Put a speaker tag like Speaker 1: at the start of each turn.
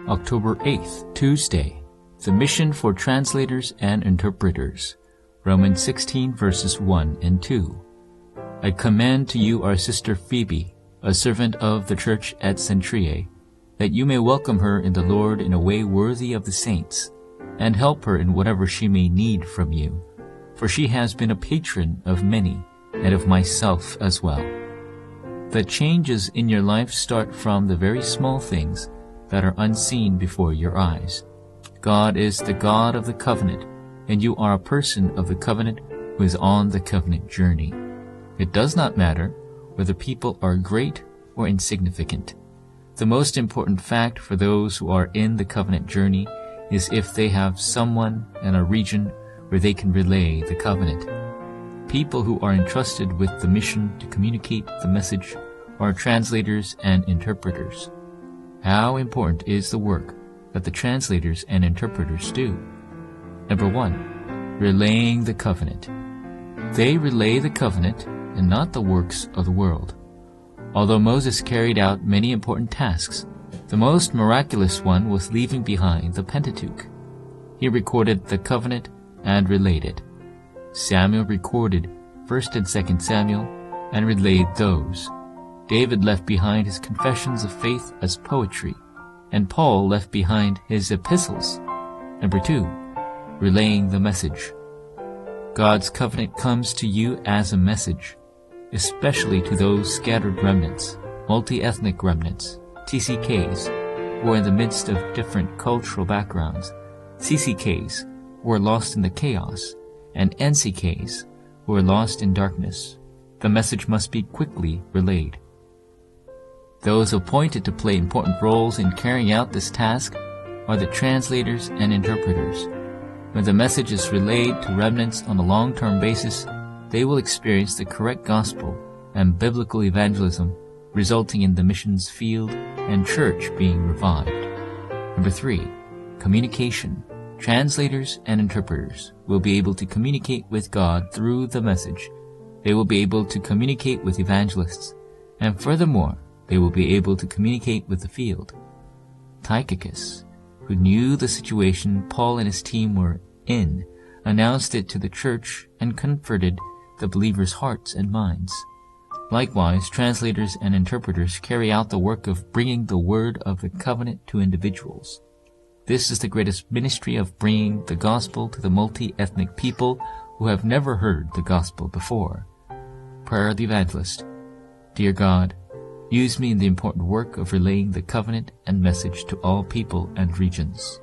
Speaker 1: October 8th, Tuesday. The mission for translators and interpreters. Romans 16 verses 1 and 2. I commend to you our sister Phoebe, a servant of the church at Cenchreae, that you may welcome her in the Lord in a way worthy of the saints, and help her in whatever she may need from you. For she has been a patron of many, and of myself as well. The changes in your life start from the very small things that are unseen before your eyes. God is the God of the covenant, and you are a person of the covenant who is on the covenant journey. It does not matter whether people are great or insignificant. The most important fact for those who are in the covenant journey is if they have someone and a region where they can relay the covenant. People who are entrusted with the mission to communicate the message are translators and interpreters. How important is the work that the translators and interpreters do? Number 1, relaying the covenant. They relay the covenant and not the works of the world. Although Moses carried out many important tasks, the most miraculous one was leaving behind the Pentateuch. He recorded the covenant and relayed it. Samuel recorded 1st and 2nd Samuel and relayed those. David left behind his confessions of faith as poetry, and Paul left behind his epistles. Number 2, relaying the message. God's covenant comes to you as a message, especially to those scattered remnants, multi-ethnic remnants, TCKs, who are in the midst of different cultural backgrounds, CCKs, who are lost in the chaos, and NCKs, who are lost in darkness. The message must be quickly relayed. Those appointed to play important roles in carrying out this task are the translators and interpreters. When the message is relayed to remnants on a long-term basis, they will experience the correct gospel and biblical evangelism, resulting in the missions field and church being revived. Number 3, communication. Translators and interpreters will be able to communicate with God through the message. They will be able to communicate with evangelists, and furthermore, they will be able to communicate with the field. Tychicus, who knew the situation Paul and his team were in, announced it to the church and comforted the believers' hearts and minds. Likewise, translators and interpreters carry out the work of bringing the word of the covenant to individuals. This is the greatest ministry of bringing the gospel to the multi-ethnic people who have never heard the gospel before. Prayer of the Evangelist. Dear God, use me in the important work of relaying the covenant and message to all people and regions.